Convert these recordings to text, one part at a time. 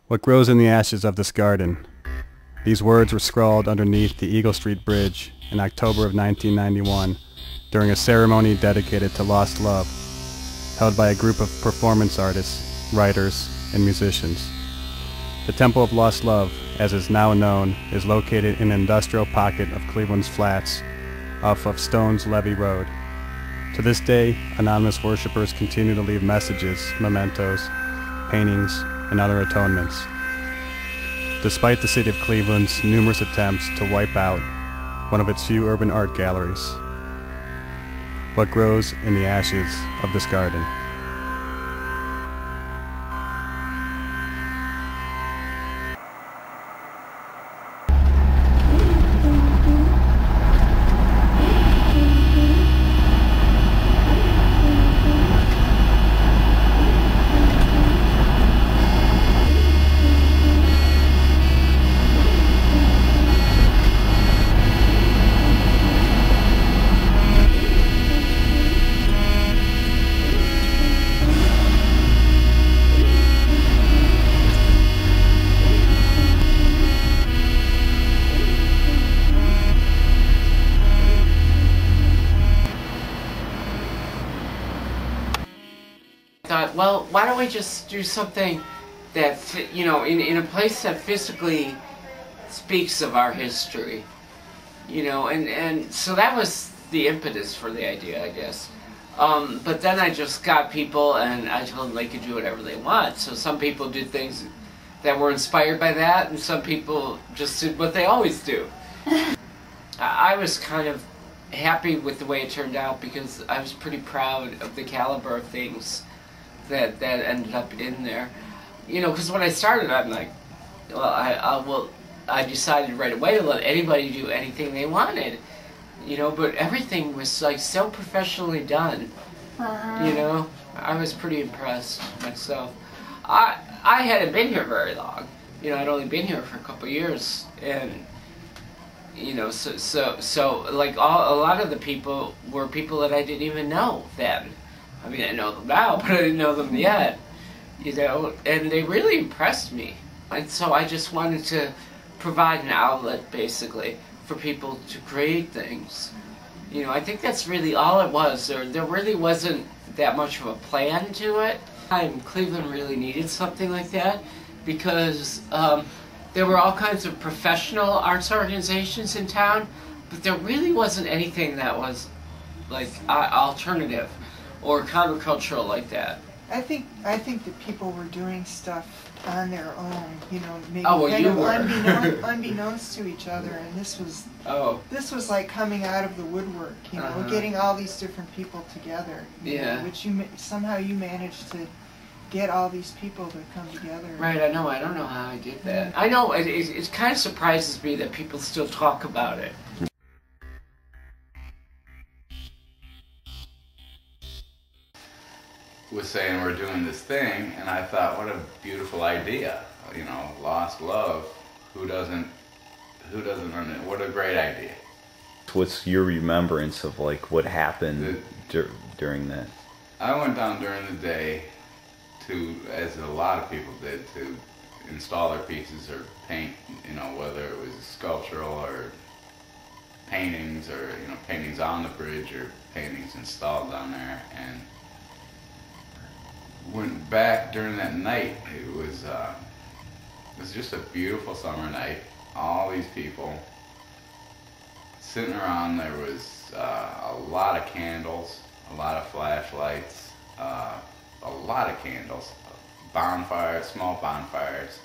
What grows in the ashes of this garden? These words were scrawled underneath the Eagle Street Bridge in October of 1991 during a ceremony dedicated to lost love, held by a group of performance artists, writers, and musicians. The Temple of Lost Love, as is now known, is located in an industrial pocket of Cleveland's Flats off of Stone's Levee Road. To this day, anonymous worshippers continue to leave messages, mementos, paintings, and other atonements. Despite the city of Cleveland's numerous attempts to wipe out one of its few urban art galleries, what grows in the ashes of this garden? Thought, well, why don't we just do something that, you know, in a place that physically speaks of our history, you know, and so that was the impetus for the idea, I guess. But then I just got people, and I told them they could do whatever they want. So some people did things that were inspired by that, and some people just did what they always do. I was kind of happy with the way it turned out because I was pretty proud of the caliber of things that ended up in there, you know. Because when I started, I'm like, well, I decided right away to let anybody do anything they wanted, you know. But everything was like so professionally done, you know. I was pretty impressed myself. I hadn't been here very long, you know. I'd only been here for a couple years, and you know, so like a lot of the people were people that I didn't even know then. I mean, I know them now, but I didn't know them yet, you know, and they really impressed me. And so I just wanted to provide an outlet, basically, for people to create things. You know, I think that's really all it was. There really wasn't that much of a plan to it. Cleveland really needed something like that because there were all kinds of professional arts organizations in town, but there really wasn't anything that was, like, alternative or countercultural like that. I think that people were doing stuff on their own, you know, maybe unbeknownst to each other, and this was like coming out of the woodwork, you know, getting all these different people together. Yeah. Know, which somehow you managed to get all these people to come together. Right. I know. I don't know how I did that. I know. It kind of surprises me that people still talk about it. Was saying we're doing this thing, and I thought, what a beautiful idea, you know, lost love. Who doesn't run it? What a great idea. What's your remembrance of like what happened during that? I went down during the day to, as a lot of people did, to install their pieces or paint, you know, whether it was sculptural or paintings or, you know, paintings on the bridge or paintings installed down there, and went back during that night. It was just a beautiful summer night. All these people sitting around. There was a lot of candles, a lot of flashlights, a lot of candles, bonfires, small bonfires,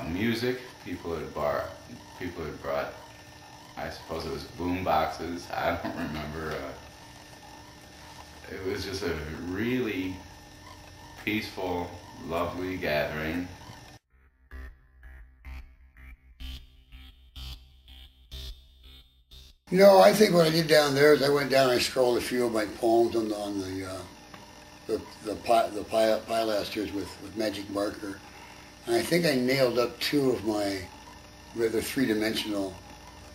music. People had brought, I suppose it was boom boxes. I don't remember. It was just a really peaceful, lovely gathering. You know, I think what I did down there is I went down and I scrolled a few of my poems on the pilasters with magic marker, and I think I nailed up two of my rather three-dimensional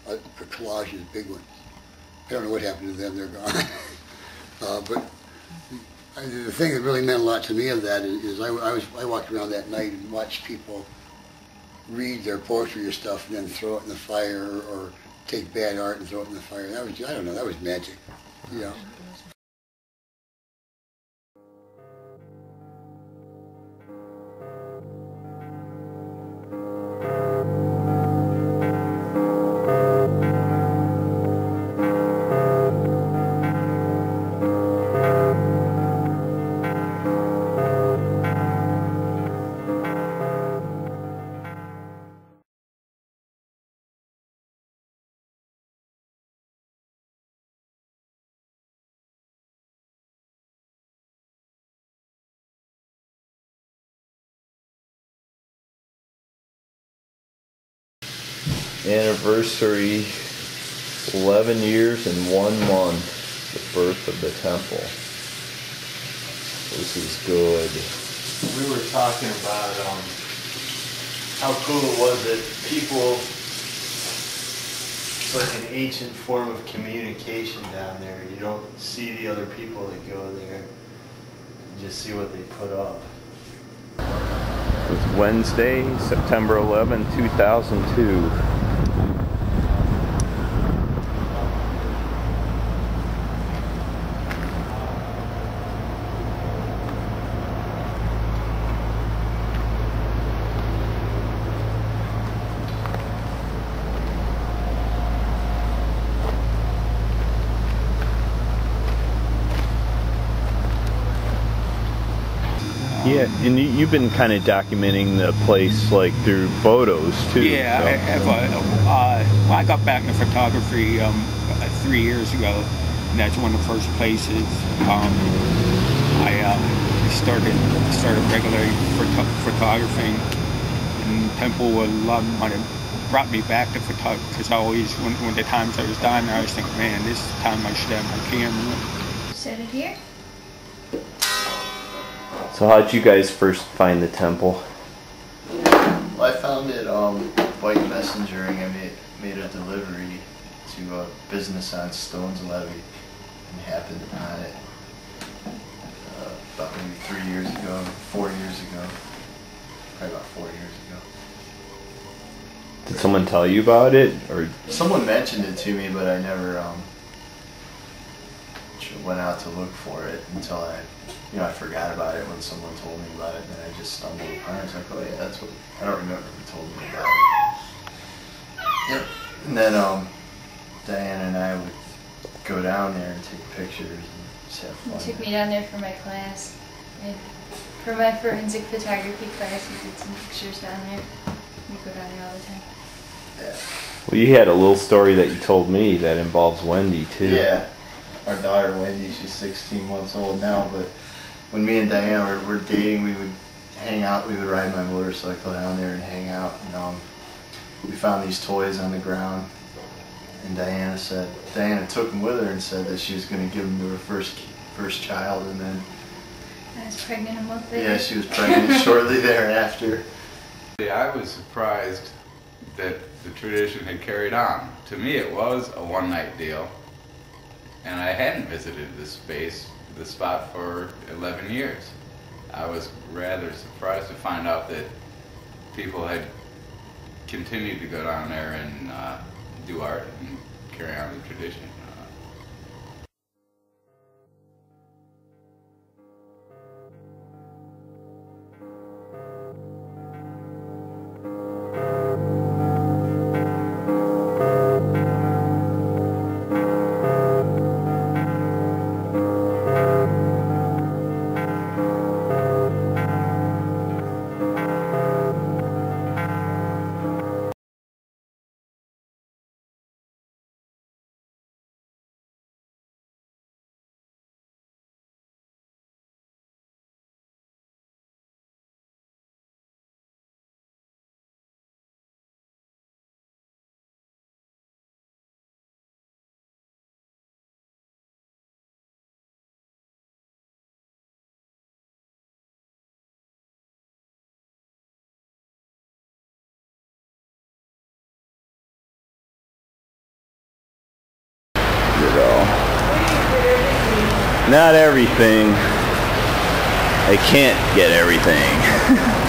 collages, big ones. I don't know what happened to them; they're gone. But The thing that really meant a lot to me of that is I walked around that night and watched people read their poetry or stuff and then throw it in the fire, or take bad art and throw it in the fire. That was, I don't know, that was magic, you know. Anniversary, 11 years and 1 month, the birth of the temple. This is good. We were talking about how cool it was that people, it's like an ancient form of communication down there. You don't see the other people that go there. You just see what they put up. It's Wednesday, September 11, 2002. Yeah, and you've been kind of documenting the place like through photos too. Yeah, so. I have. I got back into photography 3 years ago, and that's one of the first places I started regularly photographing. And Temple was a lot of money. Brought me back to photography because I always, when the times I was down there, I was thinking, man, this time I should have my camera. Set it here. So how'd you guys first find the temple? Well, I found it by messengering. I made a delivery to a business on Stones Levee and happened upon it about maybe 3 years ago, 4 years ago, probably about 4 years ago. Did someone tell you about it, or? Someone mentioned it to me, but I never went out to look for it until I forgot about it when someone told me about it, and then I just stumbled upon it. I was like, oh yeah, that's what, I don't remember who told me about it. Yep. And then Diana and I would go down there and take pictures and just have fun. You took me down there for my class. For my forensic photography class, we did some pictures down there. We go down there all the time. Yeah. Well, you had a little story that you told me that involves Wendy too. Yeah. Our daughter Wendy, she's 16 months old now, but when me and Diana were dating, we would hang out, we would ride my motorcycle down there and hang out, and we found these toys on the ground, and Diana took them with her and said that she was going to give them to her first child, and then I was pregnant a month later. Yeah, she was pregnant shortly thereafter. I was surprised that the tradition had carried on. To me it was a one-night deal, and I hadn't visited the spot for 11 years. I was rather surprised to find out that people had continued to go down there and do art and carry on the tradition. Not everything. they can't get everything.